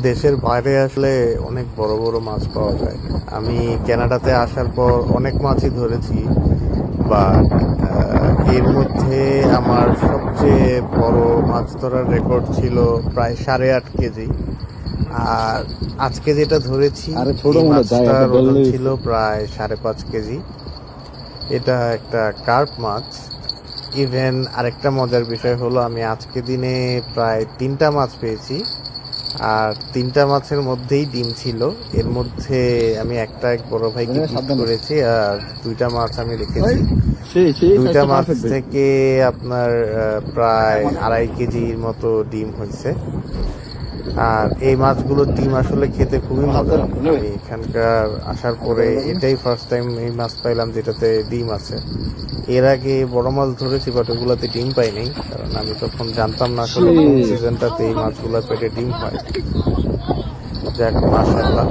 দেশের বাইরে আসলে অনেক বড় বড় মাছ পাওয়া যায়। আমি কানাডাতে আসার পর অনেক মাছই ধরেছি, বাট এর মধ্যে আমার সবচেয়ে বড় মাছ ধরার রেকর্ড ছিল প্রায় 8.5 কেজি। আর আজকে যেটা ধরেছি এই মাছটার ওজন ছিল প্রায় 5.5 কেজি। এটা একটা কার্প মাছ। ইভেন আরেকটা মজার বিষয় হলো আমি আজকে দিনে প্রায় 3টা মাছ পেয়েছি, আর 3টা মাছের মধ্যেই ডিম ছিল। এর মধ্যে আমি একটা এক বড় ভাইকে গিফট করেছি, আর 2টা মাছ আমি রেখেছি। 2টা মাছ থেকে আপনার প্রায় 2.5 কেজির মতো ডিম হয়েছে। আর এই মাছগুলোর ডিম আসলে খেতে খুবই মজা। আমি এখানকার আসার পরে এটাই ফার্স্ট টাইম এই মাছ পাইলাম যেটাতে ডিম আছে। এর আগে বড় মাছ ধরেছি, বাট ওগুলোতে ডিম পাইনি, কারণ আমি তখন জানতাম না আসলে কোন সিজনটাতে এই মাছগুলোর পেটে ডিম হয়। যাক, মাশাআল্লাহ।